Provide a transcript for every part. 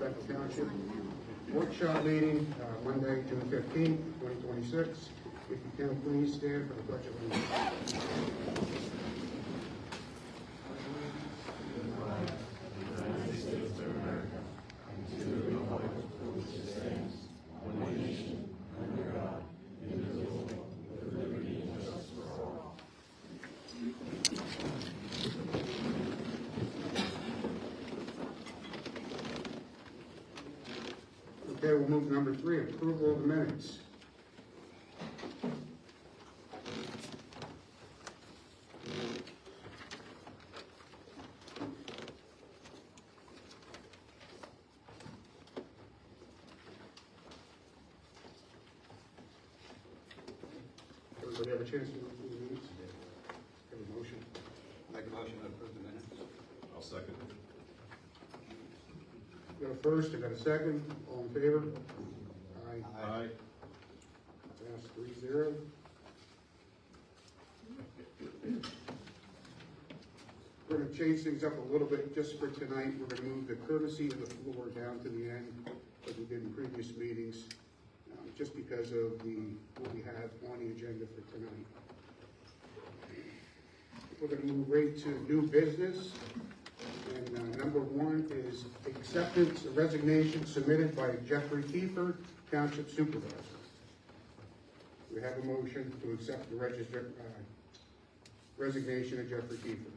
Bethel Township Workshop meeting, Monday, June 15th, 2026. If you can, please stand for the Pledge of Allegiance. Okay, we'll move to number 3, approval of the minutes. Everybody have a chance to approve the minutes? Have a motion? Make a motion to approve the minutes. I'll second. Got a first, I got a second, all in favor? Aye. Aye. Pass 3-0. We're gonna change things up a little bit just for tonight. We're gonna move the courtesy of the floor down to the end, as we did in previous meetings, just because of what we have on the agenda for tonight. We're gonna move right to new business. And number 1 is acceptance of resignation submitted by Jeffrey Kiefer, Township Supervisor. We have a motion to accept the resignation of Jeffrey Kiefer.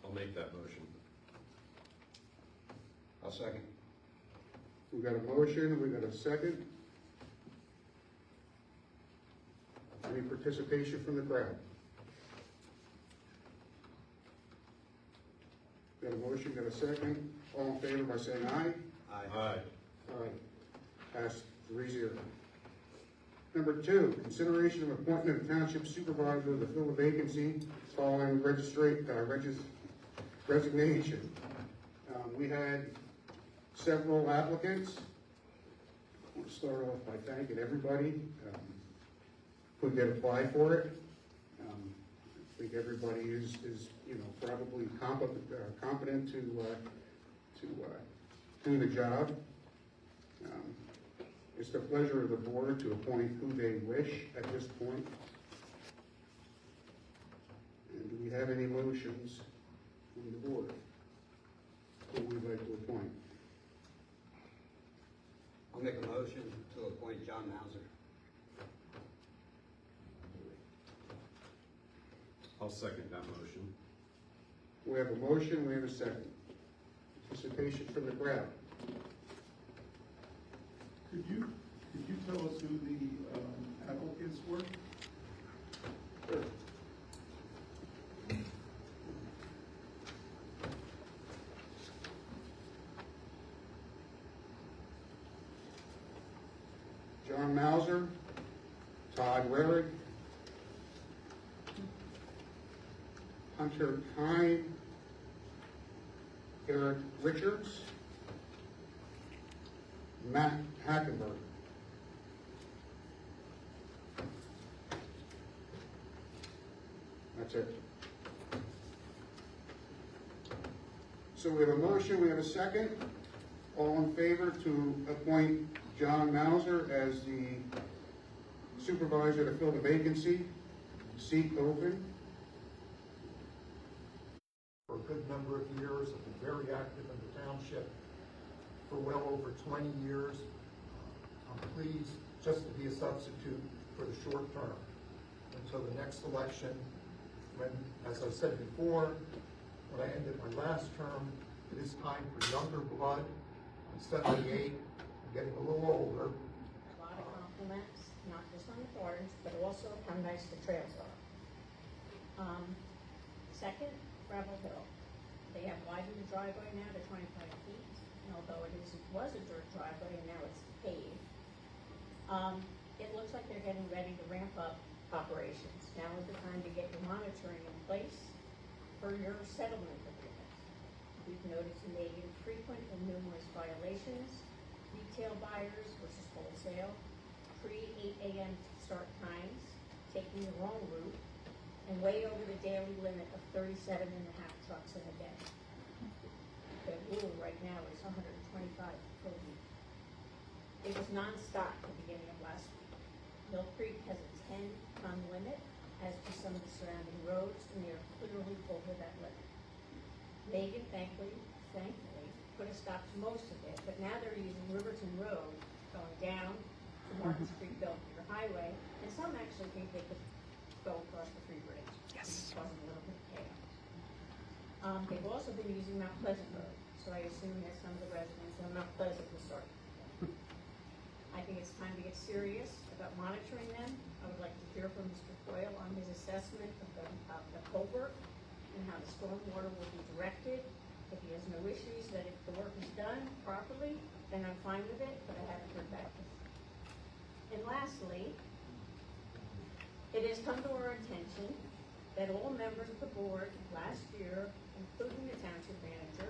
I'll make that motion. I'll second. We got a motion, we got a second. Any participation from the crowd? Got a motion, got a second. All in favor by saying aye? Aye. Aye. Passed 3-0. Number 2, consideration of appointment of township supervisor to fill a vacancy following resignation. We had several applicants. I want to start off by thanking everybody who did apply for it. I think everybody is probably competent to do the job. It's the pleasure of the board to appoint who they wish at this point. And do we have any motions from the board who we'd like to appoint? I'll make a motion to appoint John Mauser. I'll second that motion. We have a motion, we have a second. Participation from the crowd. Could you tell us who the applicants were? Sure. John Mauser, Todd Rarick, Hunter Kine, Eric Richards, Matt Hackenberg. That's it. So we have a motion, we have a second. All in favor to appoint John Mauser as the supervisor to fill the vacancy, seat open. For a good number of years, I've been very active in the township for well over 20 years. I'm pleased just to be a substitute for the short term until the next election, when, as I said before, when I ended my last term, it is time for younger blood. I'm 78, I'm getting a little older. A lot of compliments, not just on the gardens, but also how nice the trails are. Second, Gravel Hill. They have widened the driveway now to 25 feet, and although was a dirt driveway and now it's paved, it looks like they're getting ready to ramp up operations. Now is the time to get your monitoring in place for your settlement agreement. We've noticed and made frequent and numerous violations, retail buyers versus wholesale, pre-8 a.m. start times, taking the wrong route, and way over the daily limit of 37.5 trucks in a day. right now is 125 per week. It was nonstop at the beginning of last week. Mill Creek has a 10-ton limit, as do some of the surrounding roads, and they are clearly over that limit. Megan, thankfully, put a stop to most of it, but now they're using Riverton Road going down to Martins Creek Belvedere Highway, and some actually think they could go across the Free Bridge. Yes. Causing a little bit of chaos. They've also been using Mount Pleasant Road, so I assume that some of the residents of Mount Pleasant will start. I think it's time to get serious about monitoring them. I would like to hear from Mr. Coyle on his assessment of the culvert and how the stormwater will be directed. If he has no issues, that if the work is done properly, then I'm fine with it, but I haven't heard back. And lastly, it has come to our attention that all members of the board last year, including the township manager,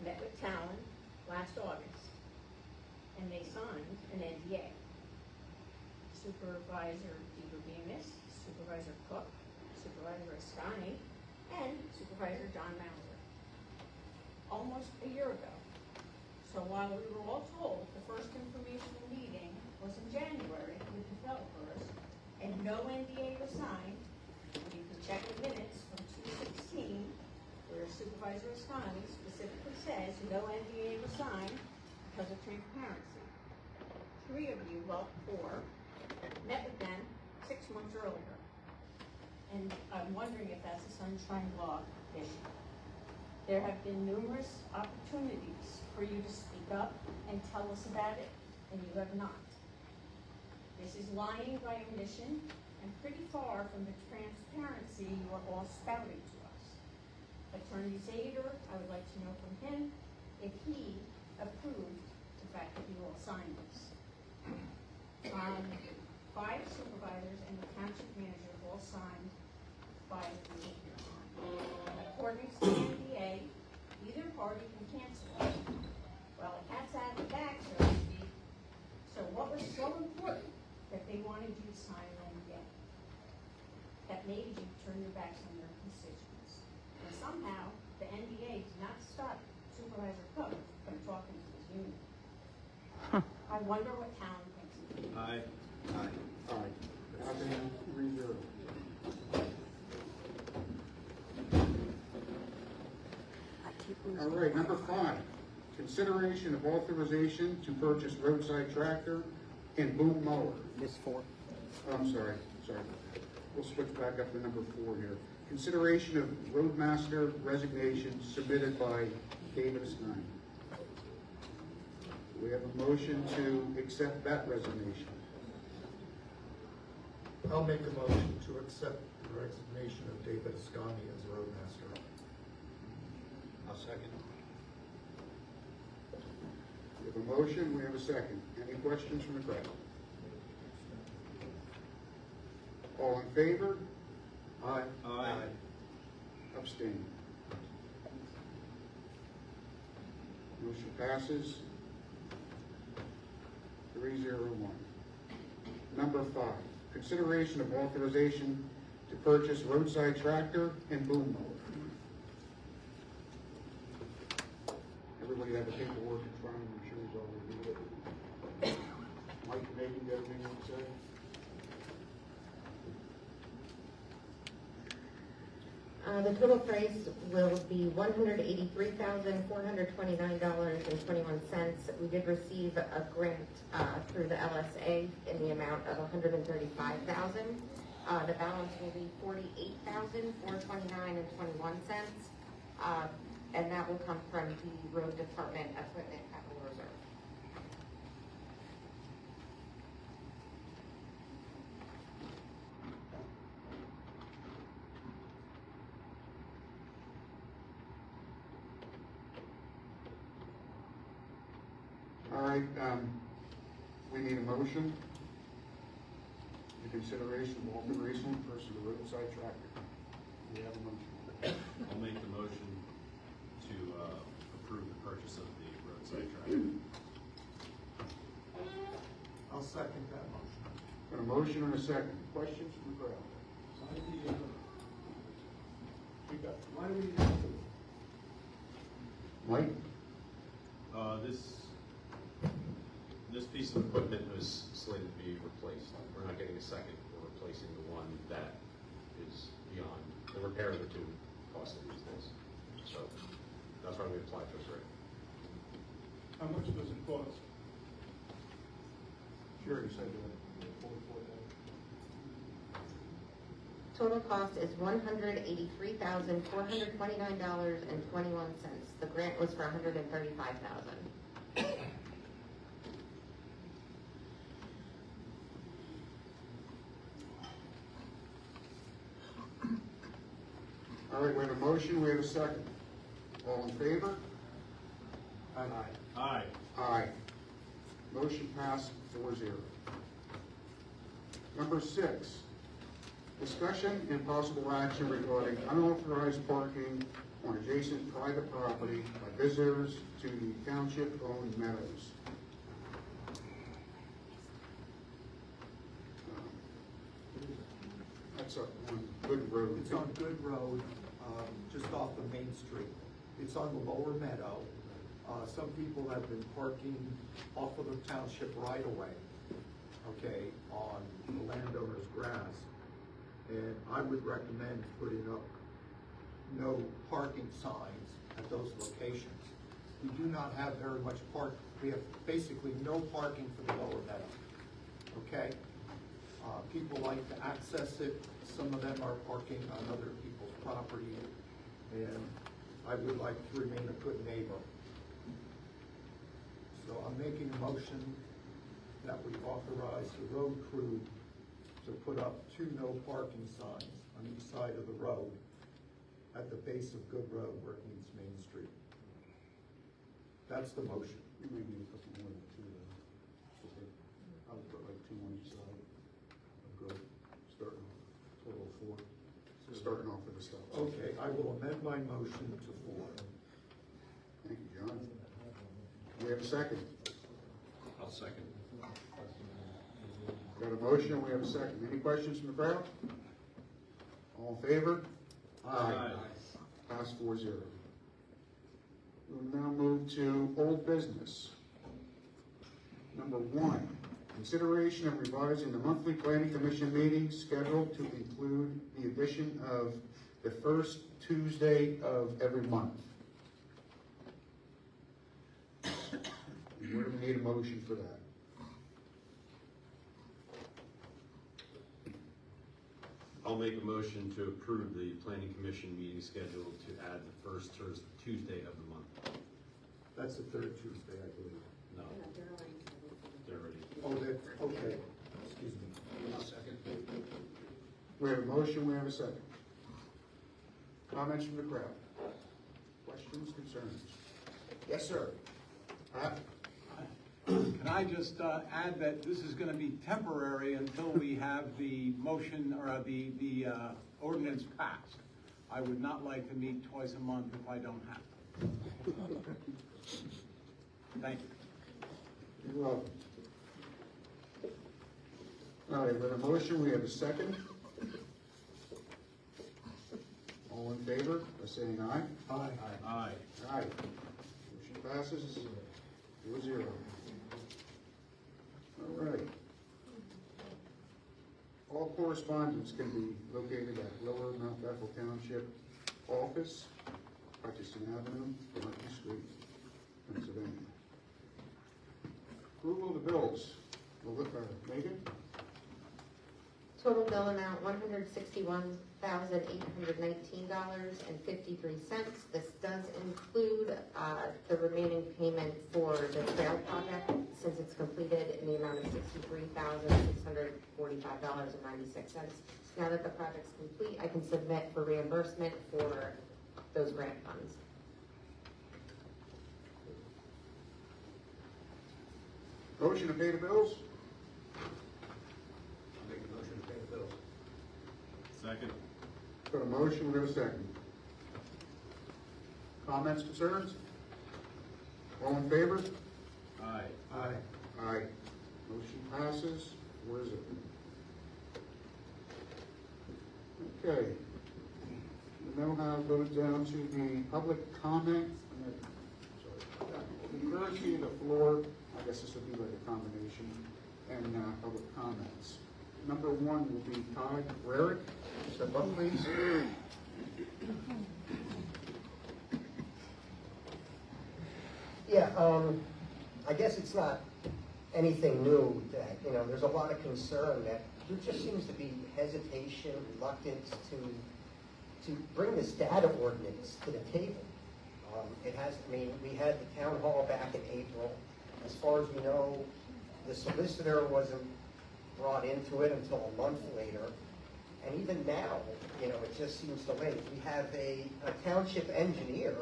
met with Talon last August, and they signed an NDA. Supervisor DeBemis, Supervisor Cook, Supervisor Ascani, and Supervisor John Mauser. Almost a year ago. So while we were all told the first informational meeting was in January with developers, and no NDA was signed, and you can check the minutes from 2/16, where Supervisor Ascani specifically says no NDA was signed because of transparency. 3 of you, well, 4, met with them 6 months earlier. And I'm wondering if that's a sunshine law issue. There have been numerous opportunities for you to speak up and tell us about it, and you have not. This is lying by omission and pretty far from the transparency you are all spouting to us. Attorney Zader, I would like to know from him if he approved the fact that you all signed this. 5 supervisors and the township manager all signed 5 of you. According to the NDA, either party can cancel it. Well, the cat's out of the bag, so to speak. So what was so important that they wanted you to sign an NDA? That made you turn your backs on your constituents. And somehow, the NDA did not stop Supervisor Cook from talking to his union. I wonder what Talon thinks of it. Aye. Aye. Aye. Nothing, 3-0. All right, number 5, consideration of authorization to purchase roadside tractor and boom mower. This 4. I'm sorry. We'll switch back up to number 4 here. Consideration of Roadmaster resignation submitted by David Stein. We have a motion to accept that resignation. I'll make a motion to accept the resignation of David Ascani as roadmaster. I'll second. We have a motion, we have a second. Any questions from the crowd? All in favor? Aye. Aye. Abstain. Motion passes 3-0-1. Number 5, consideration of authorization to purchase roadside tractor and boom mower. Everybody have the paperwork in front of them, I'm sure he's all reviewed it. Mike, maybe you got anything you want to say? The total price will be $183,429.21. We did receive a grant through the LSA in the amount of $135,000. The balance will be $48,429.21, and that will come from the road department equipment capital reserve. All right, we need a motion. The consideration of authorization for the roadside tractor. We have a motion. I'll make the motion to approve the purchase of the roadside tractor. I'll second that motion. Got a motion and a second. Questions from the crowd? Why do we have to? Mike? This piece of equipment was slated to be replaced. We're not getting a second, we're replacing the one that is beyond, the repair of the two costly these days. So, that's why we applied for this rate. How much does it cost? Sure, you said that. Total cost is $183,429.21. The grant was for $135,000. All right, we have a motion, we have a second. All in favor? Aye. Aye. Aye. Motion passed 4-0. Number 6, discussion and possible action regarding unauthorized parking on adjacent private property by visitors to the township-owned meadows. That's up on Good Road. It's on Good Road, just off of Main Street. It's on the lower meadow. Some people have been parking off of the township right away, okay, on the landowner's grass. And I would recommend putting up no parking signs at those locations. We do not have very much we have basically no parking for the lower meadow, okay? People like to access it. Some of them are parking on other people's property, and I would like to remain a good neighbor. So I'm making a motion that we authorize the road crew to put up 2 no parking signs on each side of the road at the base of Good Road where it meets Main Street. That's the motion. You may need a couple more than 2 though. I would put like 2 on each side. Good. Starting off, total of 4. So starting off with the stop. Okay, I will amend my motion to 4. Thank you, John. We have a second. I'll second. Got a motion, we have a second. Any questions from the crowd? All in favor? Pass 4-0. We'll now move to old business. Number 1, consideration of revising the monthly planning commission meeting schedule to include the addition of the first Tuesday of every month. Where do we need a motion for that? I'll make a motion to approve the planning commission meeting schedule to add the first Tuesday of the month. That's the 3rd Tuesday, I believe. No, they're already. Oh, okay, excuse me. I'll second. We have a motion, we have a second. Comments from the crowd? Questions, concerns? Yes, sir. Can I just add that this is gonna be temporary until we have the motion or the ordinance passed? I would not like to meet twice a month if I don't have to. Thank you. You're welcome. All right, we have a motion, we have a second. All in favor, by saying aye? Aye. Aye. Aye. Motion passes 4-0. All right. All correspondence can be located at Lower Mount Bethel Township Office, Hutchinson Avenue, Market Street, Pennsylvania. Approval of the bills. Megan? Total bill amount $161,819.53. This does include the remaining payment for the trail project since it's completed in the amount of $63,645.96. Now that the project's complete, I can submit for reimbursement for those grant funds. Motion to pay the bills? I'll make a motion to pay the bills. Second. Got a motion, we have a second. Comments, concerns? All in favor? Aye. Aye. Aye. Motion passes. Where is it? Okay. We now have goes down to the public comment. Sorry. courtesy of the floor, I guess this will be like a combination, and public comments. Number one will be Todd Rarick. Step up, please. Yeah, I guess it's not anything new that, there's a lot of concern that there just seems to be hesitation, reluctance to bring this data ordinance to the table. We had the town hall back in April. As far as we know, the solicitor wasn't brought into it until a month later. And even now, it just seems delayed. We have a township engineer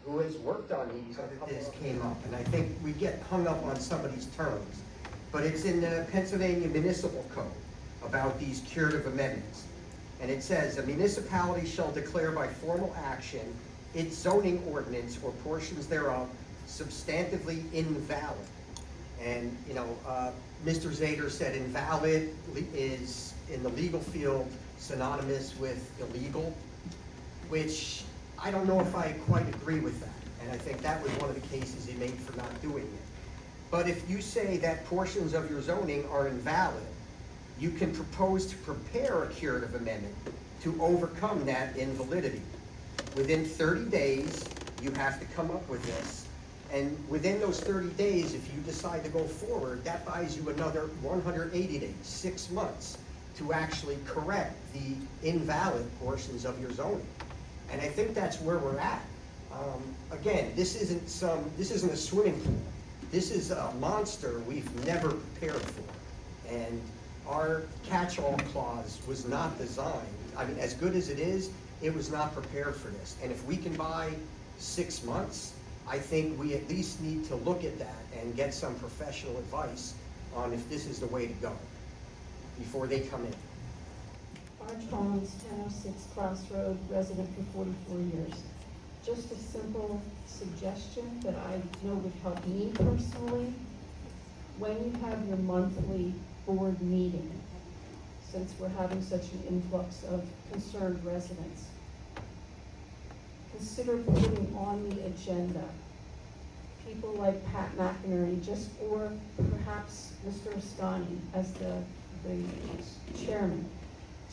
who has worked on these. This came up, and I think we get hung up on some of these terms. But it's in the Pennsylvania Municipal Code about these curative amendments. And it says, a municipality shall declare by formal action its zoning ordinance or portions thereof substantively invalid. And, Mr. Zager said invalid is, in the legal field, synonymous with illegal, which I don't know if I quite agree with that. And I think that was one of the cases he made for not doing it. But if you say that portions of your zoning are invalid, you can propose to prepare a curative amendment to overcome that invalidity. Within 30 days, you have to come up with this. And within those 30 days, if you decide to go forward, that buys you another 180 days, 6 months, to actually correct the invalid portions of your zoning. And I think that's where we're at. Again, this isn't a swimming pool. This is a monster we've never prepared for. And our catch-all clause was not designed, as good as it was not prepared for this. And if we can buy 6 months, I think we at least need to look at that and get some professional advice on if this is the way to go before they come in. Marge Holmes, 1006 Crossroad, resident for 44 years. Just a simple suggestion that I know would help me personally. When you have your monthly board meeting, since we're having such an influx of concerned residents, consider putting on the agenda people like Pat McInerney, or perhaps Mr. Astani as the chairman,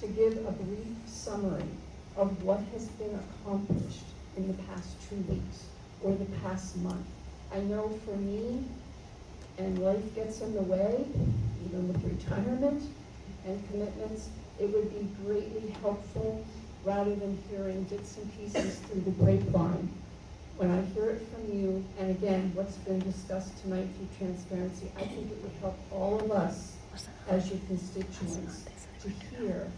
to give a brief summary of what has been accomplished in the past 2 weeks or the past month. I know for me, and life gets in the way, even with retirement and commitments, it would be greatly helpful rather than hearing bits and pieces through the grapevine. When I hear it from you, and again, what's been discussed tonight through transparency, I think it would help all of us as your constituents to hear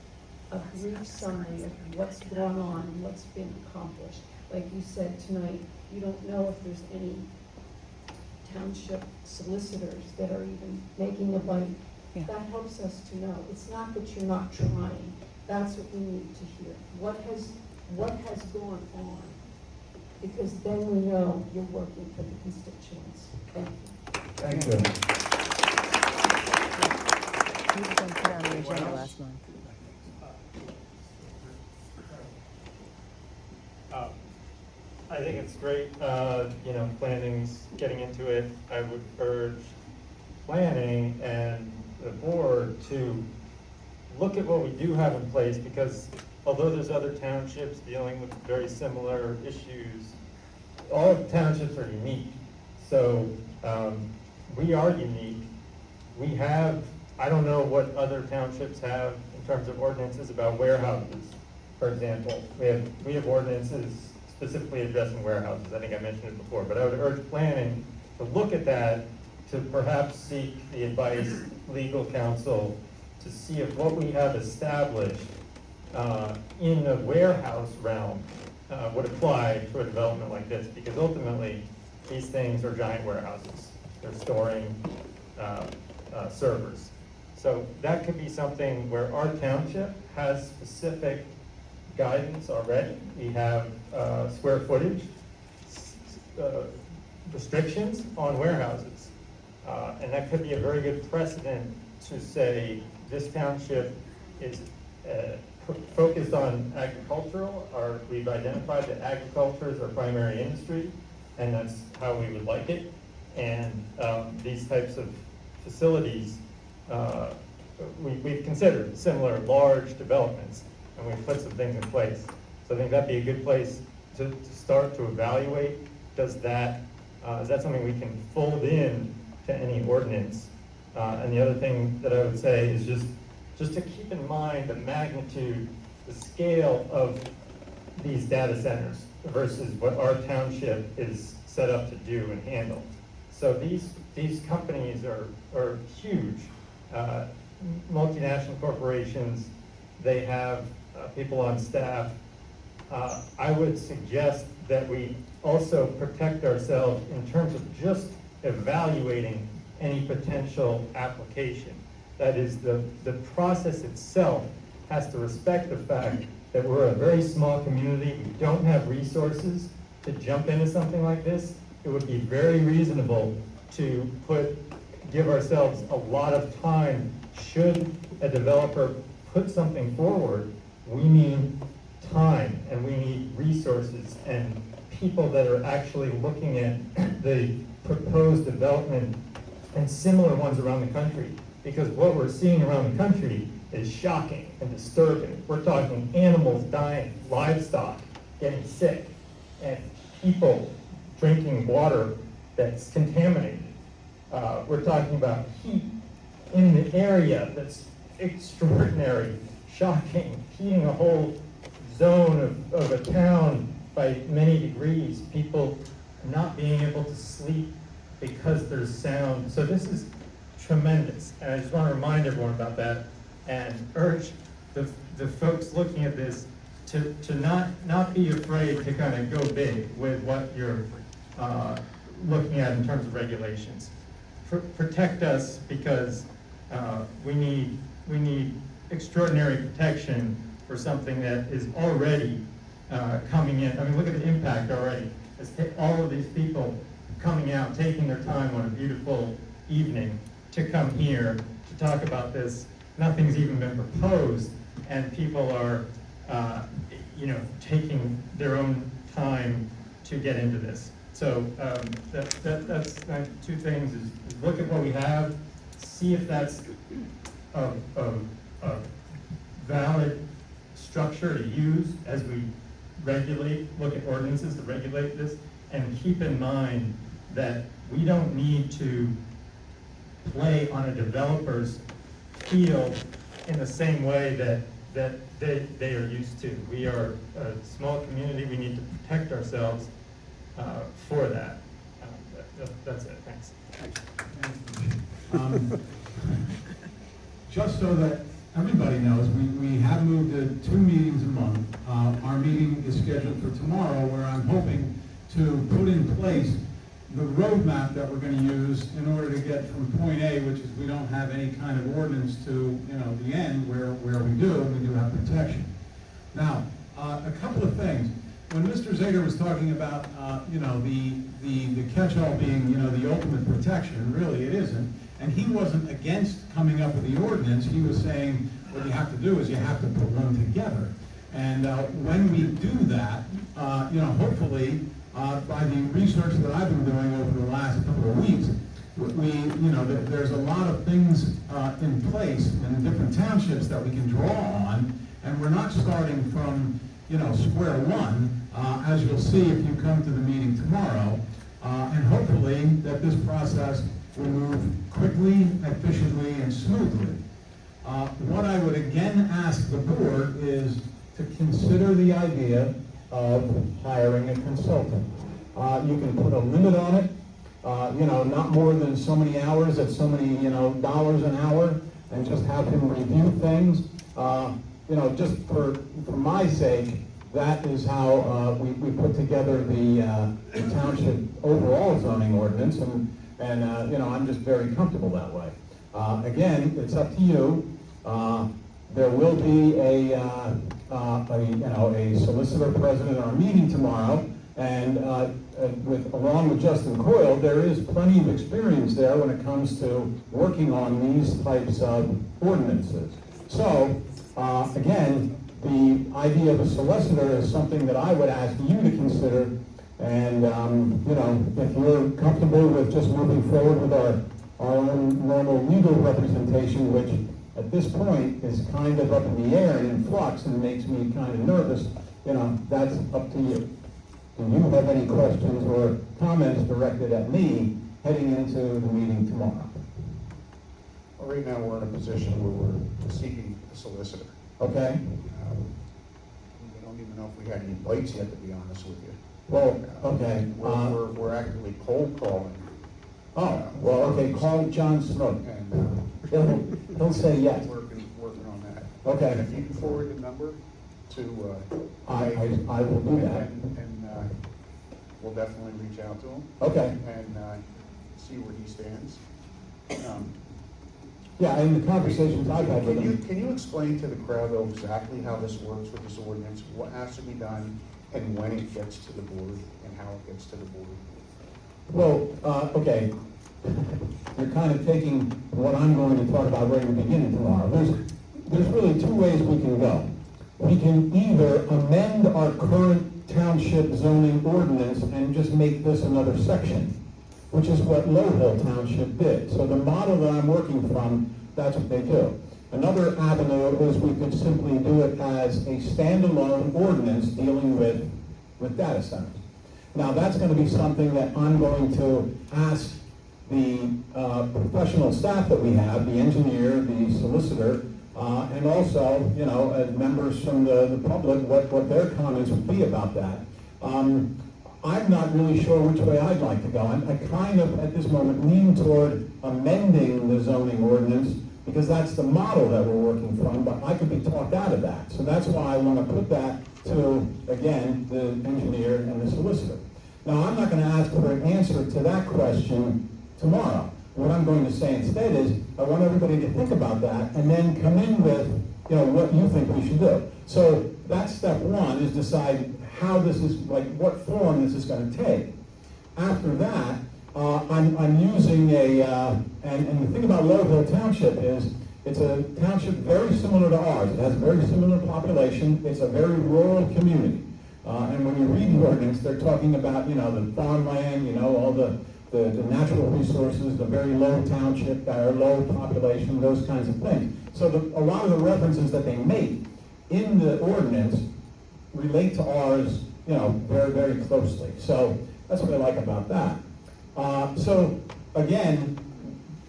a brief summary of what's gone on and what's been accomplished. Like you said tonight, you don't know if there's any township solicitors that are even making a bite. Yeah. That helps us to know. It's not that you're not trying. That's what we need to hear. What has gone on? Because then we know you're working for the constituents. Thank you. Thank you. He was going to put on the agenda last month. I think it's great, planning's getting into it. I would urge planning and the board to look at what we do have in place, because although there's other townships dealing with very similar issues, all townships are unique. So we are unique. We have, I don't know what other townships have in terms of ordinances about warehouses, for example. We have ordinances specifically addressing warehouses. I think I mentioned it before, but I would urge planning to look at that, to perhaps seek the advice, legal counsel, to see if what we have established in the warehouse realm would apply to a development like this, because ultimately these things are giant warehouses. They're storing servers. So that could be something where our township has specific guidance already. We have square footage restrictions on warehouses. And that could be a very good precedent to say this township is focused on agricultural, or we've identified that agriculture is our primary industry, and that's how we would like it. And these types of facilities, we've considered similar large developments, and we've put some things in place. So I think that'd be a good place to start to evaluate. Is that something we can fold in to any ordinance? And the other thing that I would say is just to keep in mind the magnitude, the scale of these data centers versus what our township is set up to do and handle. So these companies are huge, multinational corporations. They have people on staff. I would suggest that we also protect ourselves in terms of just evaluating any potential application. That is, the process itself has to respect the fact that we're a very small community. We don't have resources to jump into something like this. It would be very reasonable to give ourselves a lot of time. Should a developer put something forward, we need time and we need resources and people that are actually looking at the proposed development and similar ones around the country. Because what we're seeing around the country is shocking and disturbing. We're talking animals dying, livestock getting sick, and people drinking water that's contaminated. We're talking about heat in the area that's extraordinary, shocking, heating a whole zone of a town by many degrees, people not being able to sleep because there's sound. So this is tremendous, and I just want to remind everyone about that and urge the folks looking at this to not be afraid to kind of go big with what you're looking at in terms of regulations. Protect us, because we need extraordinary protection for something that is already coming in. I mean, look at the impact already. It's all of these people coming out, taking their time on a beautiful evening to come here to talk about this. Nothing's even been proposed, and people are, taking their own time to get into this. So that's two things: is look at what we have, see if that's a valid structure to use as we look at ordinances to regulate this, and keep in mind that we don't need to play on a developer's field in the same way that they are used to. We are a small community. We need to protect ourselves for that. That's it. Thanks. Just so that everybody knows, we have moved to 2 meetings a month. Our meeting is scheduled for tomorrow, where I'm hoping to put in place the roadmap that we're going to use in order to get from point A, which is we don't have any kind of ordinance, to the end where we do have protection. Now, a couple of things. When Mr. Zager was talking about the catch-all being the ultimate protection, really it isn't. And he wasn't against coming up with the ordinance. He was saying what you have to do is you have to put one together. And when we do that, hopefully by the research that I've been doing over the last couple of weeks, there's a lot of things in place in different townships that we can draw on, and we're not starting from square one, as you'll see if you come to the meeting tomorrow, and hopefully that this process will move quickly, efficiently, and smoothly. What I would again ask the board is to consider the idea of hiring a consultant. You can put a limit on it, not more than so many hours at so many, dollars an hour, and just have him review things. Just for my sake, that is how we put together the township overall zoning ordinance, and I'm just very comfortable that way. Again, it's up to you. There will be a solicitor present at our meeting tomorrow, and along with Justin Coyle, there is plenty of experience there when it comes to working on these types of ordinances. So, again, the idea of a solicitor is something that I would ask you to consider And, you know, if you're comfortable with just moving forward with our own normal legal representation, which at this point is kind of up in the air and in flux and makes me kind of nervous, you know, that's up to you. Do you have any questions or comments directed at me heading into the meeting tomorrow? Well, right now, we're in a position where we're seeking a solicitor. Okay? We don't even know if we had any bites yet, to be honest with you. Well, okay. We're actively cold calling. Oh, well, okay, call John Snook. And, He'll say yes. working on that. Okay. And if you can forward the number to, I will do that. And we'll definitely reach out to him. Okay. And, see where he stands. Yeah, in the conversations I've had with him. Can you explain to the crowd though exactly how this works with this ordinance, what has to be done, and when it gets to the board, and how it gets to the board? Well, okay, you're kind of taking what I'm going to talk about right in the beginning tomorrow. There's really two ways we can go. We can either amend our current township zoning ordinance and just make this another section, which is what Low Hill Township did. So the model that I'm working from, that's what they do. Another avenue is we could simply do it as a standalone ordinance dealing with data centers. Now, that's going to be something that I'm going to ask the professional staff that we have, the engineer, the solicitor, and also, you know, as members from the public, what their comments would be about that. I'm not really sure which way I'd like to go. I kind of, at this moment, lean toward amending the zoning ordinance because that's the model that we're working from, but I could be talked out of that. So that's why I want to put that to, again, the engineer and the solicitor. Now, I'm not going to ask for an answer to that question tomorrow. What I'm going to say instead is, I want everybody to think about that and then come in with, you know, what you think we should do. So that's step one, is decide how this is, like, what form this is going to take. After that, I'm using and the thing about Low Hill Township is, it's a township very similar to ours. It has a very similar population. It's a very rural community. And when you read the ordinance, they're talking about, you know, the farmland, you know, all the natural resources, the very low township, our low population, those kinds of things. So a lot of the references that they make in the ordinance relate to ours, you know, very, very closely. So that's what I like about that. So again,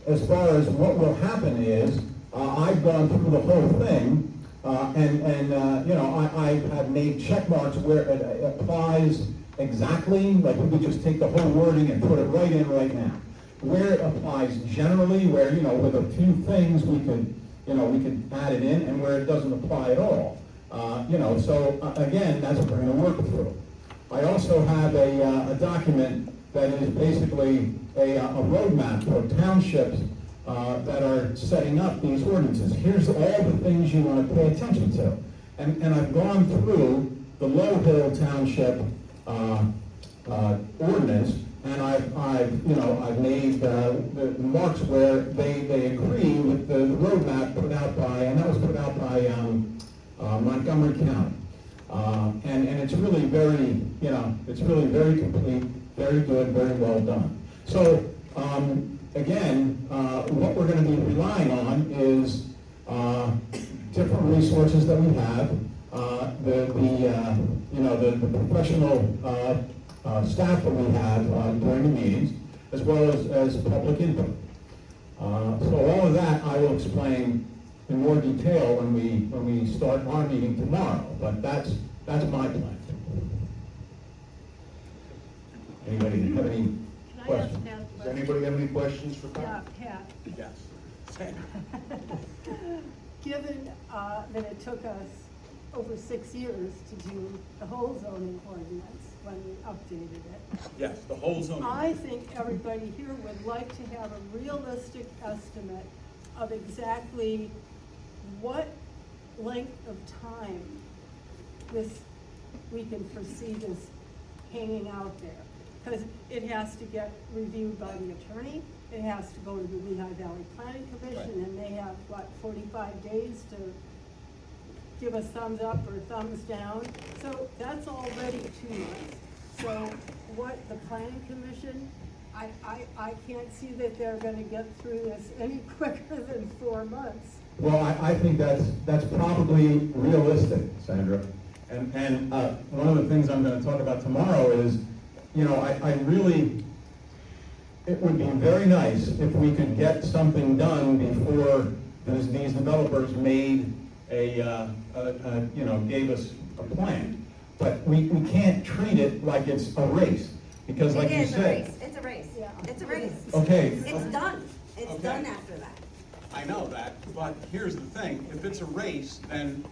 as far as what will happen is, I've gone through the whole thing, you know, I have made check marks where it applies exactly, like we could just take the whole wording and put it right in right now. Where it applies generally, where, you know, with a few things we could, you know, we could add it in, and where it doesn't apply at all. You know, so again, that's what we're going to work through. I also have a document that is basically a roadmap for townships that are setting up these ordinances. Here's all the things you want to pay attention to. And I've gone through the Low Hill Township ordinance, and I've made the marks where they agree with the roadmap put out by, and that was put out by Montgomery County. And it's really very, you know, it's really very complete, very good, very well done. So, again, what we're going to be relying on is different resources that we have, the professional staff that we have during the meetings, as well as public input. So all of that I will explain in more detail when we start our meeting tomorrow. But that's my plan. Anybody have any questions? Does anybody have any questions for Pat? Yeah, Pat. Yes. Given that it took us over 6 years to do the whole zoning ordinance when we updated it, Yes, the whole zoning. I think everybody here would like to have a realistic estimate of exactly what length of time we can foresee this hanging out there. Because it has to get reviewed by the attorney, it has to go to the Lehigh Valley Planning Commission, and they have, 45 days to give us thumbs up or thumbs down. So that's already 2 months. So what the planning commission, I can't see that they're gonna get through this any quicker than 4 months. Well, I think that's probably realistic, Sandra. And one of the things I'm gonna talk about tomorrow is, you know, I really, it would be very nice if we could get something done before these developers made you know, gave us a plan. But we can't treat it like it's a race, because like you said. It's a race. Yeah. It's a race. Okay. It's done. It's Okay. done after that. I know that, but here's the thing, if it's a race, then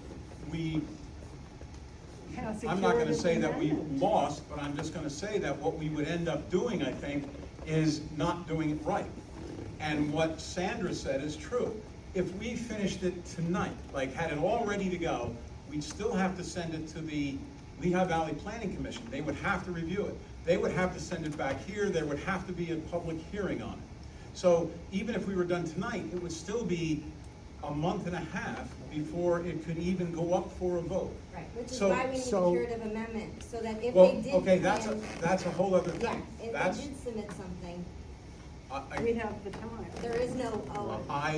Pass a I'm not gonna curative say that we amendment. lost, but I'm just gonna say that what we would end up doing, I think, is not doing it right. And what Sandra said is true. If we finished it tonight, like had it all ready to go, we'd still have to send it to the Lehigh Valley Planning Commission. They would have to review it. They would have to send it back here. There would have to be a public hearing on it. So even if we were done tonight, it would still be a month and a half before it could even go up for a vote. Right, which is So- why we need a so- curative amendment, so that if Well, they did. okay, that's plan- a whole other Yeah, thing. if That's, they did submit something, We'd have the time. there is no, I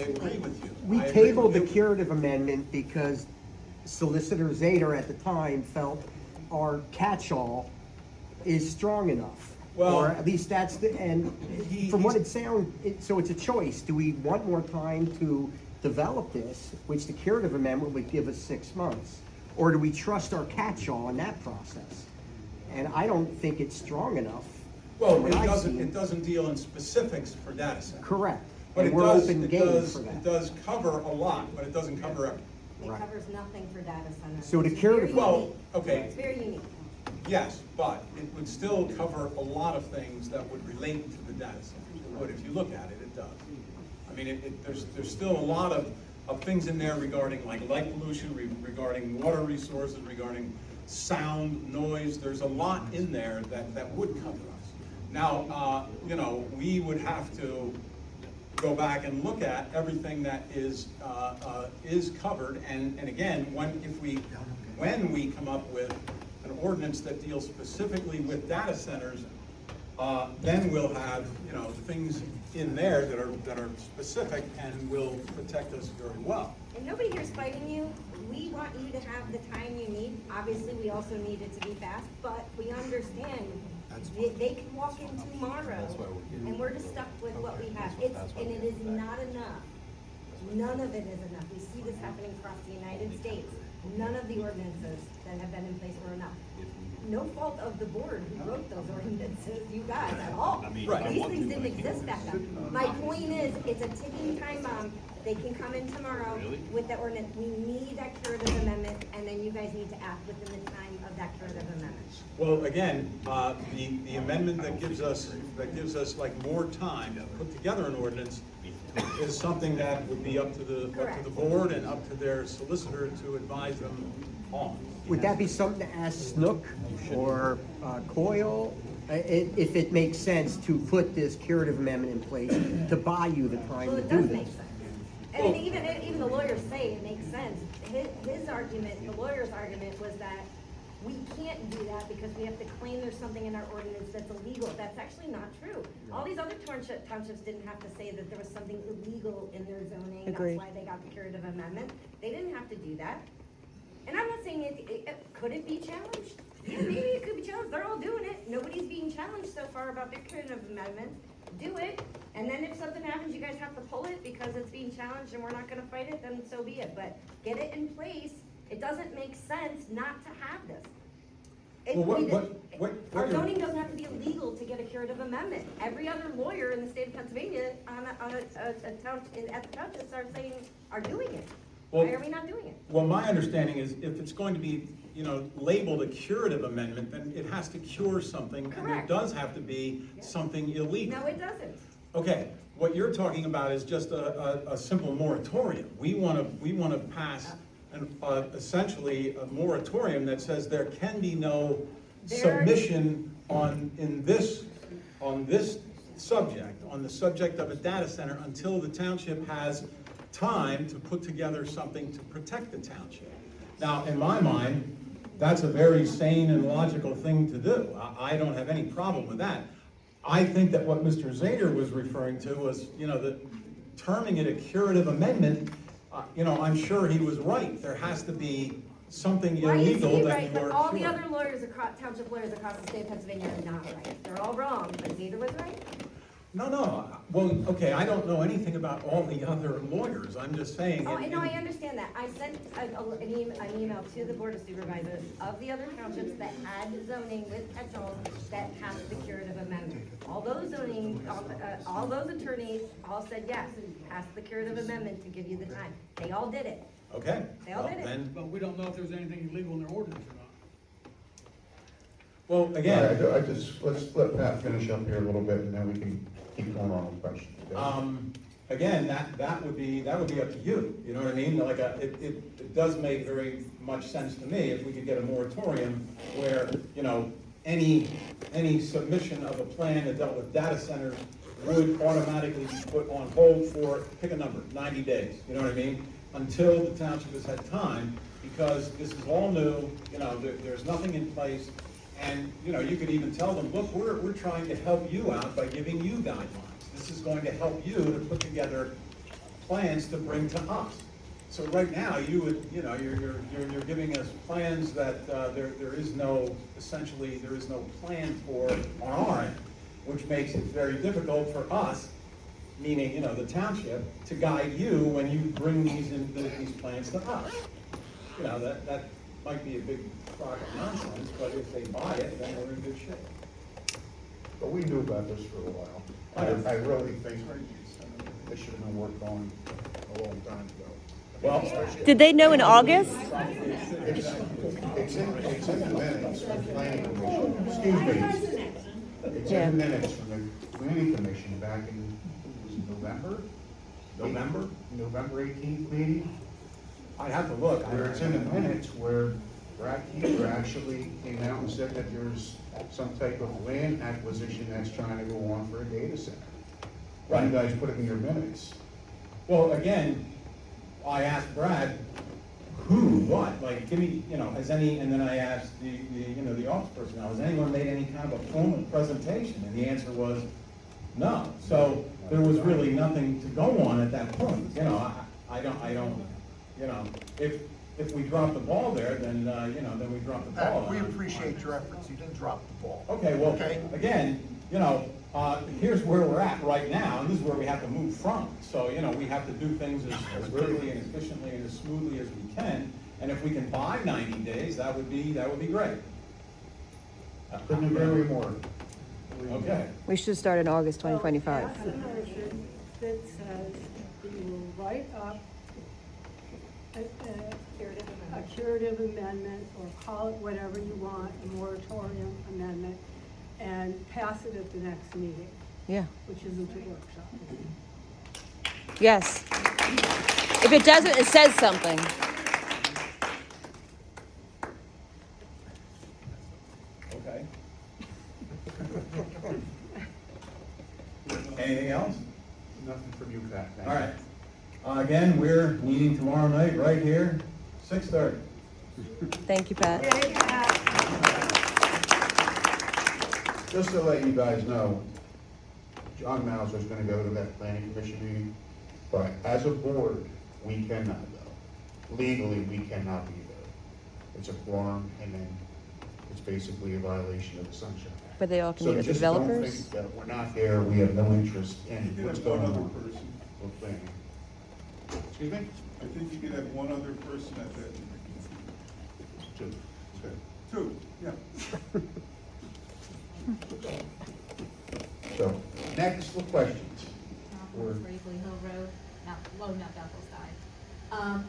agree with you. We I agree tabled with the you. curative amendment because Solicitor Zader at the time felt our catch-all is strong enough. Well- Or at least that's the, and from what he's- it sounds, so it's a choice. Do we want more time to develop this, which the curative amendment would give us 6 months? Or do we trust our catch-all in that process? And I don't think it's strong enough. Well, from what I've it seen. doesn't deal in specifics for data centers. Correct. But And it we're does, open it game does, for it that. does cover a lot, but it doesn't cover everything. it Right. covers nothing for data centers. So the It's curative- very Well, unique. okay. It's very unique. Yes, but it would still cover a lot of things that would relate to the data centers. It would, if you look at it, it does. I mean, there's still a lot of things in there regarding like light pollution, regarding water resources, regarding sound, noise. There's a lot in there that would cover us. Now, you know, we would have to go back and look at everything that is covered, and again, when we come up with an ordinance that deals specifically with data centers, then we'll have, you know, things in there that are specific and will protect us very well. And nobody here's fighting you. We want you to have the time you need. Obviously, we also need it to be fast, but we understand. They can walk in tomorrow, and we're just stuck with what we have. And it is not enough. None of it is enough. We see this happening across the United States. None of the ordinances that have been in place were enough. No fault of the board who wrote those ordinances, you guys, at all. Right. These things didn't exist back then. My point is, it's a ticking time bomb. They can come in tomorrow with that ordinance. We need that curative amendment, and then you guys need to act within the time of that curative amendment. Well, again, the amendment that gives us like more time to put together an ordinance is something that would be up to the board and up to their solicitor to advise them on. Would that be something to ask Snook or Coyle, if it makes sense to put this curative amendment in place to buy you the time Well, to it do does this? make sense. And even the lawyers say it makes sense. His argument, the lawyer's argument was that we can't do that because we have to claim there's something in our ordinance that's illegal. That's actually not true. All these other townships didn't have to say that there was something illegal in their zoning. Agreed. That's why they got the curative amendment. They didn't have to do that. And I'm not saying could it be challenged? Yeah, maybe it could be challenged. They're all doing it. Nobody's being challenged so far about their curative amendment. Do it. And then if something happens, you guys have to pull it because it's being challenged and we're not gonna fight it, then so be it. But get it in place. It doesn't make sense not to have this. Our zoning doesn't have to be illegal to get a curative amendment. Every other lawyer in the state of Pennsylvania at the townships are doing it. Why are we not doing it? Well, my understanding is if it's going to be, you know, labeled a curative amendment, then it has to cure something, and there Correct. does have to be something illegal. No, it doesn't. Okay, what you're talking about is just a simple moratorium. We want to pass essentially a moratorium that says there can be no submission on this subject, on the subject of a data center, until the township has time to put together something to protect the township. Now, in my mind, that's a very sane and logical thing to do. I don't have any problem with that. I think that what Mr. Zader was referring to was, terming it a curative amendment, I'm sure he was right. There has to be something Why is illegal he that right, you but are all the curing. other lawyers across, township lawyers across the state of Pennsylvania are not right? They're all wrong, but Zeta was right? No, well, okay, I don't know anything about all the other lawyers, I'm just saying. Oh, no, I understand that. I sent an email to the Board of Supervisors of the other townships that had zoning with potential that passed the curative amendment. All those all those attorneys all said yes, pass the curative amendment to give you the time. They all did it. Okay. They all did it. Then, But we don't know if there's anything illegal in their ordinance or not. well, again, let's let Pat finish up here a little bit, and then we can keep going on with questions. again, that would be up to you, you know what I mean? Like, it does make very much sense to me if we could get a moratorium where, any submission of a plan that dealt with data centers would automatically be put on hold for, pick a number, 90 days, you know what I mean? Until the township has had time, because this is all new, there's nothing in place. And, you could even tell them, look, we're trying to help you out by giving you guidelines. This is going to help you to put together plans to bring to us. So right now, you're giving us plans that there is no plan for on our end, which makes it very difficult for us, meaning, the township, to guide you when you bring these plans to us. That might be a big crock of nonsense, but if they buy it, then we're in good shape. But we knew about this for a while. I really think this should have been worked on a long time ago. Well, Did they know in August? It's in the minutes from the planning commission, excuse me. It's in the minutes from the planning commission back in, was it November? November 18th meeting, I'd have to look. where it's in the minutes where Brad Keeper actually came out and said that there's some type of land acquisition that's trying to go on for a data center. Why do you guys put it in your minutes? Well, again, I asked Brad, who, what, like, give me, has any, and then I asked the office personnel, has anyone made any kind of a formal presentation? And the answer was, no. So there was really nothing to go on at that point, I don't, if we drop the ball there, then, then we drop the ball. We appreciate your efforts, you didn't drop the ball. Okay, well, Okay. again, here's where we're at right now, and this is where we have to move from. So, we have to do things as quickly and efficiently and as smoothly as we can, and if we can buy 90 days, that would be great. Couldn't agree more. Okay. We should start in August 2025. Well, pass a motion that says that you will write up a curative amendment, or call it whatever you want, a moratorium amendment, and pass it at the next meeting, Yeah. which isn't a workshop. Yes. If it doesn't, it says something. Okay. Anything else? Nothing from you, Pat. Thank All you. right. Again, we're meeting tomorrow night right here, 6:30. Thank you, Pat. Just to let you guys know, John Mauser's gonna go to that planning commission meeting, but as a board, we cannot go. Legally, we cannot be there. It's a quorum, and then it's basically a violation of the Sunshine Act. But they all can So meet with just don't developers? think that we're not there, we have no interest in You what's could have going one on. other person. with planning. Excuse me? I think you could have one other person at that meeting. Two. Two, yeah. So, next for questions. Or- Bravely Hill Road, Mount Bethel side. I'm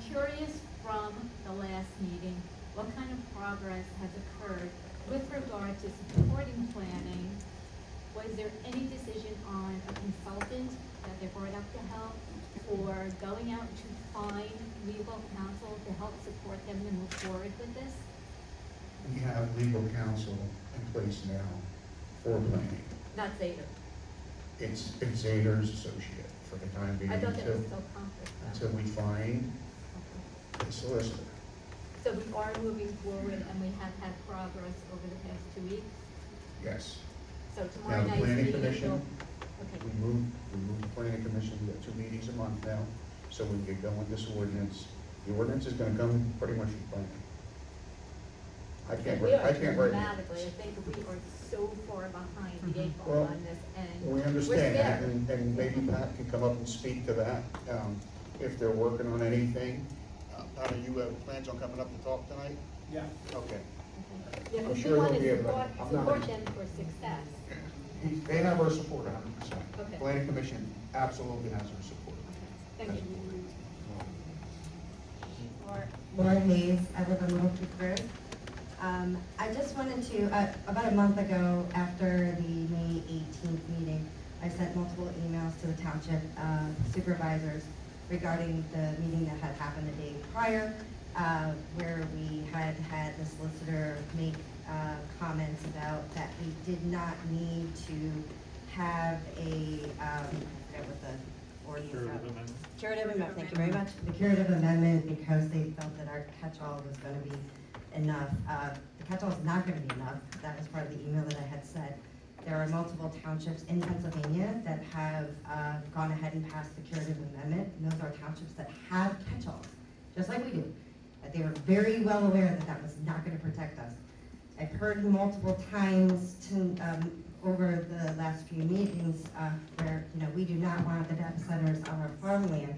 curious from the last meeting, what kind of progress has occurred with regard to supporting planning? Was there any decision on a consultant that they brought up to help, or going out to find legal counsel to help support them to move forward with this? We have legal counsel in place now for planning. Not Zeta. It's Zader's associate for the time being I thought that was until still conflict. until we find a solicitor. So we are moving forward and we have had progress over the past 2 weeks. Yes. So Now, tomorrow the night's planning meeting commission, will, okay. we moved the planning commission, we got 2 meetings a month now, so we can get going with this ordinance. The ordinance is gonna come pretty much from planning. I can't We are write dramatically, I think we are so far behind the 8 ball Well, on this, and We we're understand that, scared. and maybe Pat can come up and speak to that, if they're working on anything. Pat, are you have plans on coming up to talk tonight? Yeah. Okay. Yeah, I'm 'cause sure we want he'll to be able to- support, I'm not support gonna- them for success. They have our support 100%. Okay. Planning commission absolutely has our support. Thank you. Lauren Hayes, I live on Little Creek Road. I just wanted to, about a month ago, after the May 18th meeting, I sent multiple emails to the township supervisors regarding the meeting that had happened the day prior, where we had the solicitor make comments about that we did not need to have a, I forget what the ordinance was. Curative amendment, thank you very much. The curative amendment, because they felt that our catch-all was gonna be enough. The catch-all is not gonna be enough. That was part of the email that I had said. There are multiple townships in Pennsylvania that have gone ahead and passed the curative amendment. And those are townships that have catch-alls, just like we do. But they were very well aware that that was not gonna protect us. I've heard multiple times over the last few meetings where, we do not want the data centers on our farmland.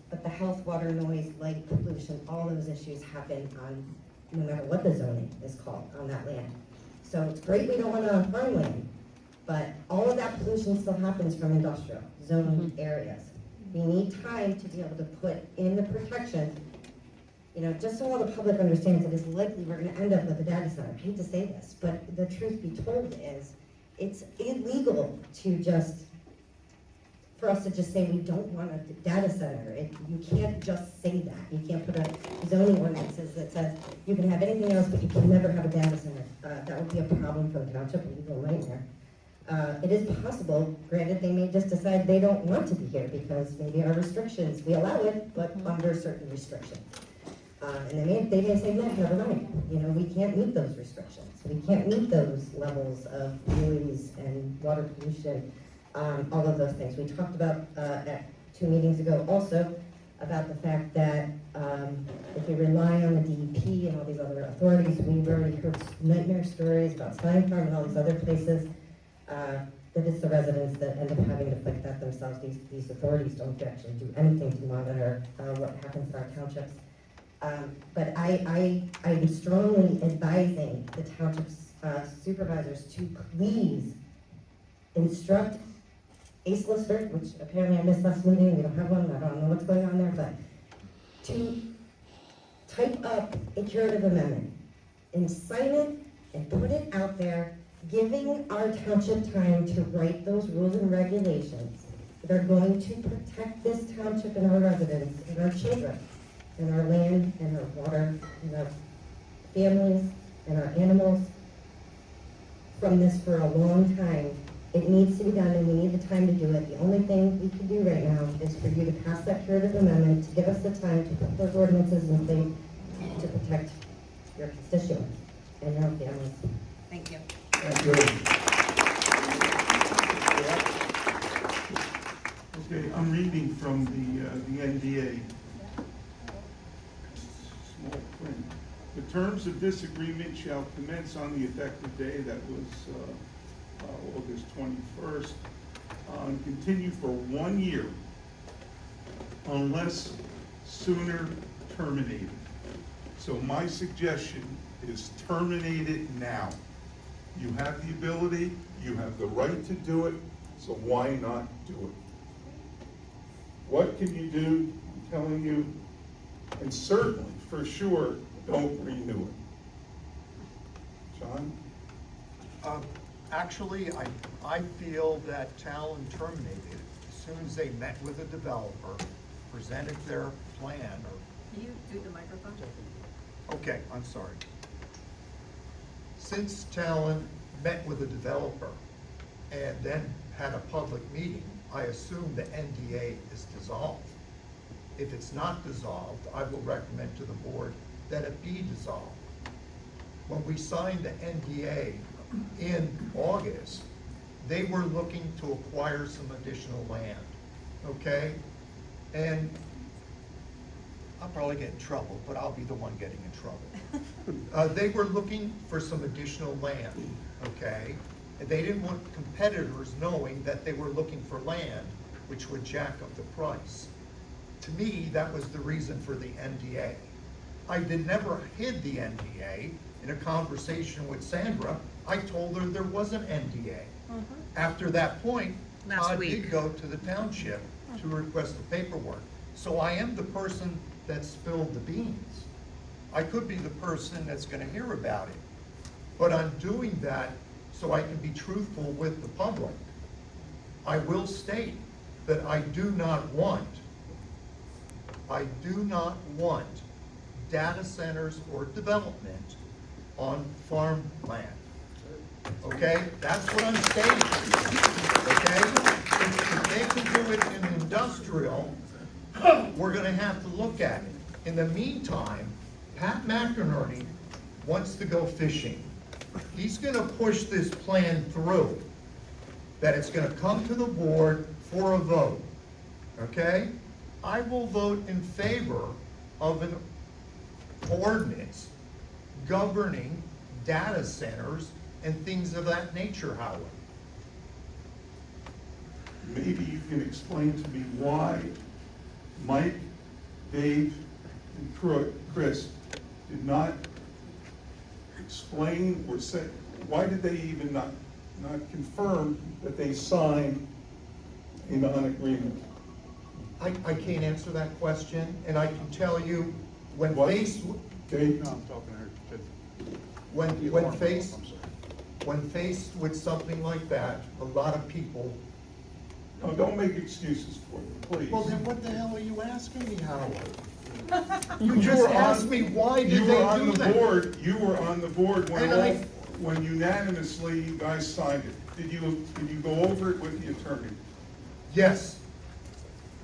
But the health, water, noise, light, pollution, all those issues happen on, no matter what the zoning is called on that land. So it's great we don't want it on farmland, but all of that pollution still happens from industrial zoned areas. We need time to be able to put in the protection, just so all the public understands that it's likely we're gonna end up with a data center. I hate to say this, but the truth be told is, it's illegal for us to just say we don't want a data center. You can't just say that. You can't put a zoning ordinances that says you can have anything else, but you can never have a data center. That would be a problem for the township, a legal nightmare. It is possible, granted, they may just decide they don't want to be here because maybe our restrictions, we allow it, but under certain restrictions. And they may say, no, never mind, we can't meet those restrictions. We can't meet those levels of noise and water pollution, all of those things. We talked about, at 2 meetings ago also, about the fact that if we rely on the DEP and all these other authorities, we've already heard nightmare stories about Stein Farm and all these other places, that it's the residents that end up having to fight that themselves. These authorities don't actually do anything to monitor what happens to our townships. But I'm strongly advising the township's supervisors to please instruct a solicitor, which apparently I missed last meeting, we don't have one, I don't know what's going on there, but to type up a curative amendment and sign it and put it out there, giving our township time to write those rules and regulations that are going to protect this township and our residents and our children and our land and our water and our families and our animals from this for a long time. It needs to be done and we need the time to do it. The only thing we can do right now is for you to pass that curative amendment, to give us the time to put those ordinances in place to protect your constituents and your own families. Thank you. Thank you. Okay, I'm reading from the NDA. Small print. The terms of this agreement shall commence on the effective day, that was August 21st, and continue for 1 year unless sooner terminated. So my suggestion is terminate it now. You have the ability, you have the right to do it, so why not do it? What can you do? I'm telling you, and certainly, for sure, don't renew it. John? Actually, I feel that Talon terminated it as soon as they met with a developer, presented their plan, or... Can you do the microphone? Okay, I'm sorry. Since Talon met with a developer and then had a public meeting, I assume the NDA is dissolved. If it's not dissolved, I will recommend to the board that it be dissolved. When we signed the NDA in August, they were looking to acquire some additional land, okay? And I'll probably get in trouble, but I'll be the one getting in trouble. They were looking for some additional land, okay? And they didn't want competitors knowing that they were looking for land, which would jack up the price. To me, that was the reason for the NDA. I never hid the NDA. In a conversation with Sandra, I told her there was an NDA. After that point, Todd did go to the township to request the paperwork. So I am the person that spilled the beans. I could be the person that's gonna hear about it. But I'm doing that so I can be truthful with the public. I will state that I do not want data centers or development on farmland. Okay, that's what I'm stating. Okay, if they can do it in industrial, we're gonna have to look at it. In the meantime, Pat McInerney wants to go fishing. He's gonna push this plan through, that it's gonna come to the board for a vote, okay? I will vote in favor of an ordinance governing data centers and things of that nature, Howard. Maybe you can explain to me why Mike, Dave, and Chris did not explain or say, why did they even not confirm that they signed a non-agreement? I can't answer that question, and I can tell you, when What? faced, Okay, No, I'm talking to her. when faced with something like that, a lot of people. no, don't make excuses for me, please. Well, then what the hell are you asking me, Howard? You just asked me, why did they do that? You were on the board, you were on the board And when unanimously you guys signed it. Did you go over it with the attorney? Yes,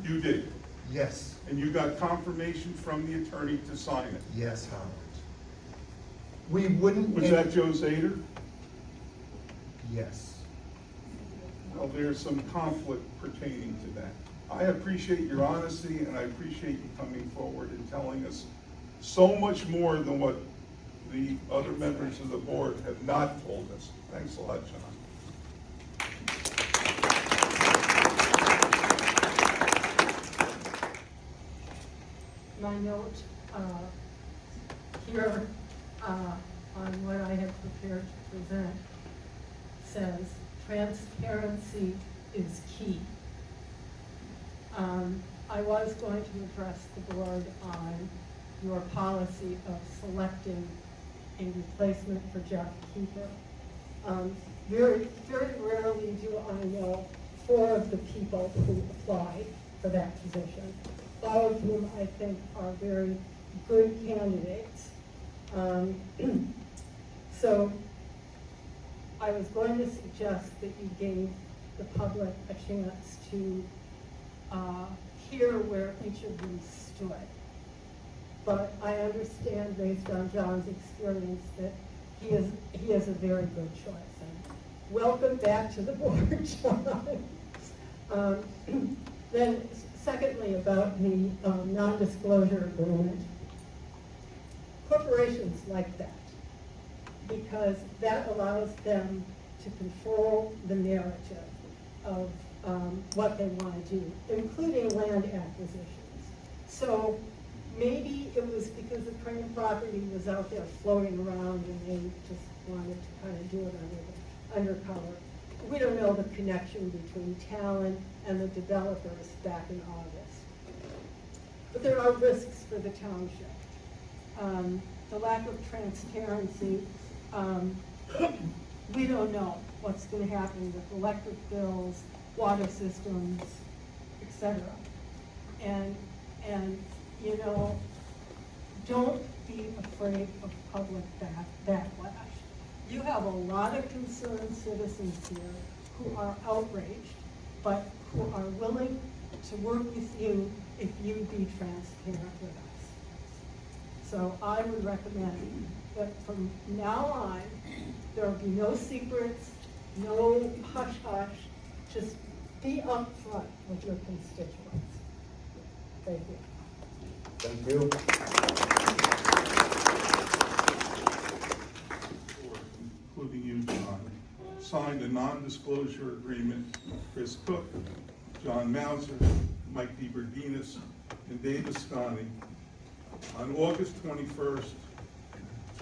You did. yes, And you got confirmation from the attorney to sign it. yes, Howard. We wouldn't. Was that Joe Zader? Yes. Well, there's some conflict pertaining to that. I appreciate your honesty, and I appreciate you coming forward and telling us so much more than what the other members of the board have not told us. Thanks a lot, John. My note here on what I have prepared to present says, transparency is key. I was going to address the board on your policy of selecting a replacement for Jeff Keeper. Very, very rarely do I know 4 of the people who applied for that position, all of whom I think are very good candidates. So I was going to suggest that you gave the public a chance to hear where each of them stood. But I understand, based on John's experience, that he is a very good choice. And welcome back to the board, John. Then, secondly, about the non-disclosure agreement. Corporations like that, because that allows them to control the narrative of what they want to do, including land acquisitions. So maybe it was because the Crane property was out there floating around and they just wanted to kind of do it undercover. We don't know the connection between Talon and the developers back in August. But there are risks for the township. The lack of transparency, we don't know what's going to happen with electric bills, water systems, etc. And you know, don't be afraid of public backlash. You have a lot of concerned citizens here who are outraged, but who are willing to work with you if you'd be transparent with us. So I would recommend that from now on, there'll be no secrets, no hush-hush, just be upfront with your constituents. Thank you. Thank you. Including you, John, signed a non-disclosure agreement, Chris Cook, John Mauser, Mike DiBerdinis, and Dave Ascani on August 21st,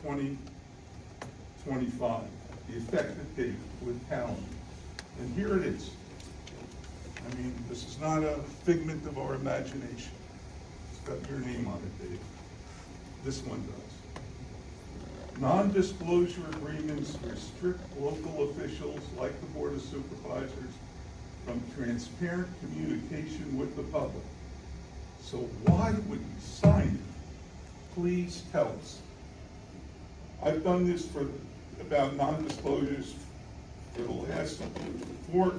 2025, the effective date with talent. And here it is. I mean, this is not a figment of our imagination. It's got your name on it, Dave. This one does. Non-disclosure agreements restrict local officials, like the Board of Supervisors, from transparent communication with the public. So why would you sign it? Please tell us. I've done this about non-disclosures for the last 4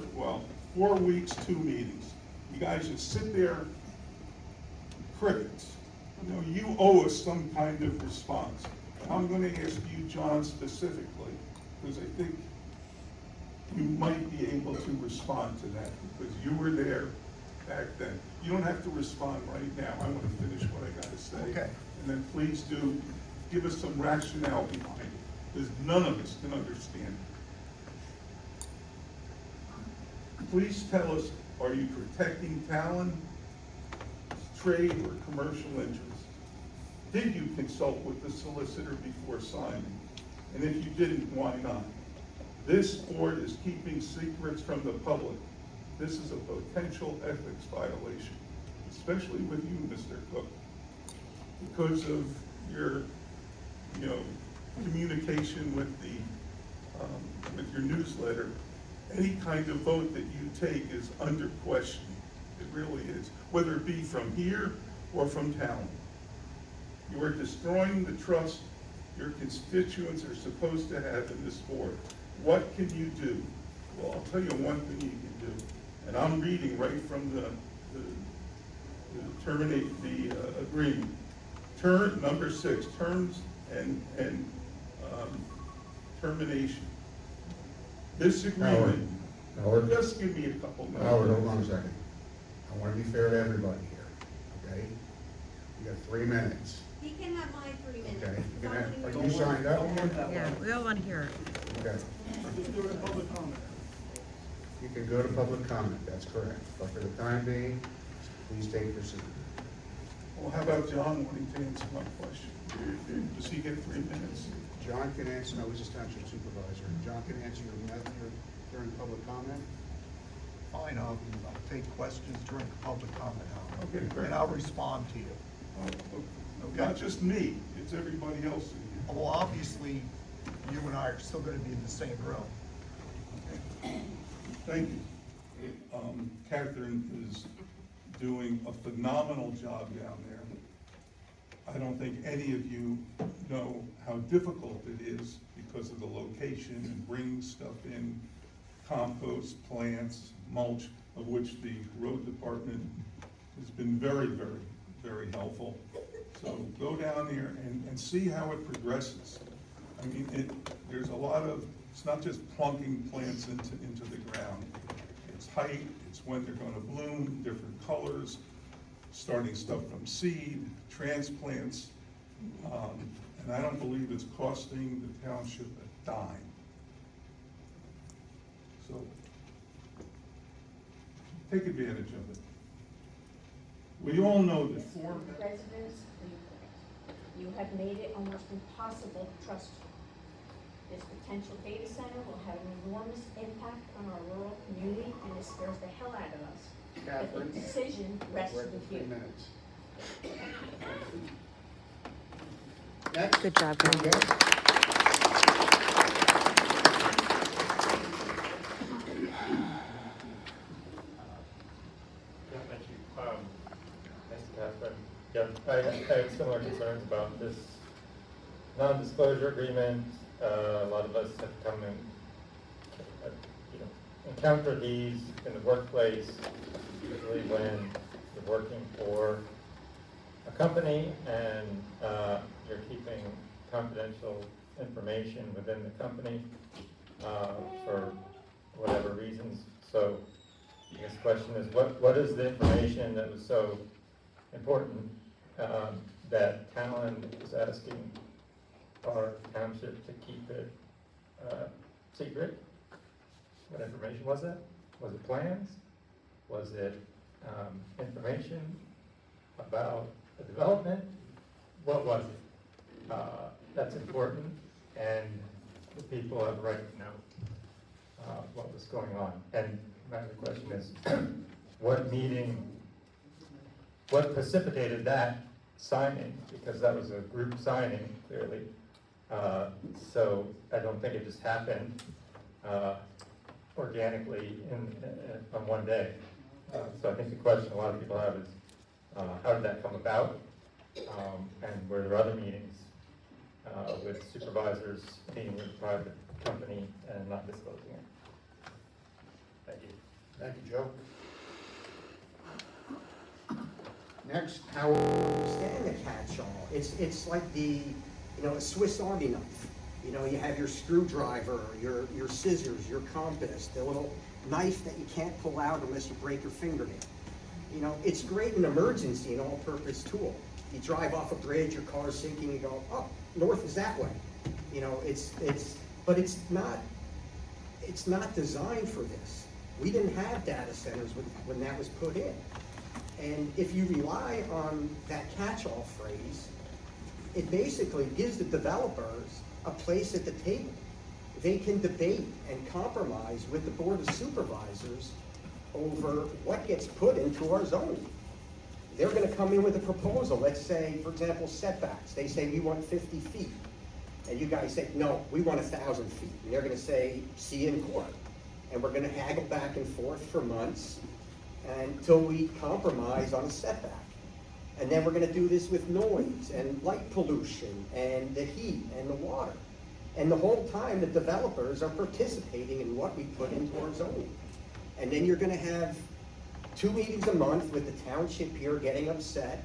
weeks, 2 meetings. You guys just sit there, crickets. You know, you owe us some kind of response. I'm going to ask you, John, specifically, because I think you might be able to respond to that, because you were there back then. You don't have to respond right now. I want to finish what I got to say. Okay. And then please do give us some rationale behind it, because none of us can understand it. Please tell us, are you protecting talent, trade, or commercial interests? Did you consult with the solicitor before signing? And if you didn't, why not? This board is keeping secrets from the public. This is a potential ethics violation, especially with you, Mr. Cook, because of your, communication with your newsletter. Any kind of vote that you take is under question. It really is, whether it be from here or from town. You are destroying the trust your constituents are supposed to have in this board. What can you do? Well, I'll tell you one thing you can do, and I'm reading right from the agreement. Number 6, terms and termination. This agreement, Howard. just give me a couple minutes. Howard, hold on a second. I want to be fair to everybody here, okay? You got 3 minutes, He can have my 3 minutes. okay? Somebody Are will- you signed up? Yeah, we all want to hear it. Okay. You can go to public comment, that's correct. But for the time being, please take your seat. Well, how about John wanting to answer my question? Does he get 3 minutes? John can answer, no, he's a township supervisor. John can answer your during public comment. Fine, I'll take questions during public comment, Okay, great. and I'll respond to you. Not just me, it's everybody else in here. Well, obviously, you and I are still gonna be in the same room. Thank you. Catherine is doing a phenomenal job down there. I don't think any of you know how difficult it is because of the location and bringing stuff in, compost, plants, mulch, of which the road department has been very, very, very helpful. So go down there and see how it progresses. I mean, there's a lot of, it's not just plunking plants into the ground. It's height, it's when they're gonna bloom, different colors, starting stuff from seed, transplants, and I don't believe it's costing the township a dime. So, take advantage of it. We all know that Residents, you have made it almost impossible to trust you. This potential data center will have an enormous impact on our rural community, and it scares the hell out of us. But the decision rests We're at with 3 you. minutes. Next. Good job, Ken. Yes. Thanks, Catherine. Yeah, I have similar concerns about this non-disclosure agreement. A lot of us have come and, encountered these in the workplace. usually when you're working for a company and you're keeping confidential information within the company for whatever reasons. So I guess the question is, what is the information that was so important that Talon is asking our township to keep it secret? What information was it? Was it plans? Was it information about the development? What was it? That's important, and the people have the right to know what was going on. And my other question is, what precipitated that signing? Because that was a group signing, clearly. So I don't think it just happened organically on one day. So I think the question a lot of people have is, how did that come about? And were there other meetings with supervisors meeting with a private company and not disclosing it? Thank you. Thank you, Joe. Next, Howard. Understand the catch-all. It's like the, a Swiss Army knife. You have your screwdriver, your scissors, your compass, the little knife that you can't pull out unless you break your fingernail. It's great in emergency, an all-purpose tool. You drive off a bridge, your car's sinking, you go, oh, north is that way. But it's not designed for this. We didn't have data centers when that was put in. And if you rely on that catch-all phrase, it basically gives the developers a place at the table. They can debate and compromise with the Board of Supervisors over what gets put into our zoning. They're gonna come in with a proposal, let's say, for example, setbacks. They say, we want 50 feet. And you guys say, no, we want 1,000 feet. And they're gonna say, see you in court. And we're gonna haggle back and forth for months until we compromise on a setback. And then we're gonna do this with noise and light pollution and the heat and the water. And the whole time, the developers are participating in what we put into our zoning. And then you're gonna have 2 meetings a month with the township here getting upset.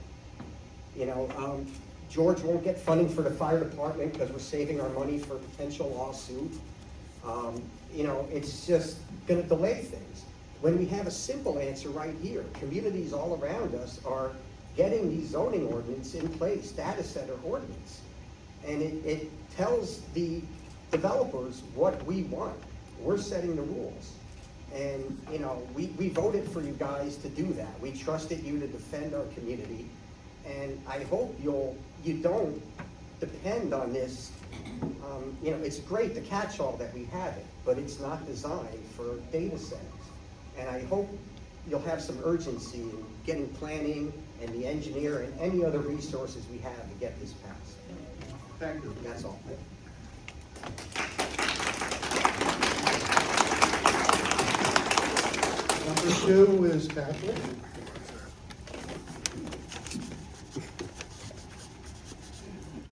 George won't get funding for the fire department because we're saving our money for a potential lawsuit. It's just gonna delay things. When we have a simple answer right here, communities all around us are getting these zoning ordinance in place, data center ordinance. And it tells the developers what we want. We're setting the rules. And, we voted for you guys to do that. We trusted you to defend our community. And I hope you don't depend on this. It's great, the catch-all that we have it, but it's not designed for data centers. And I hope you'll have some urgency in getting planning and the engineer and any other resources we have to get this passed. Thank you. That's all. Number 2 is Kathleen.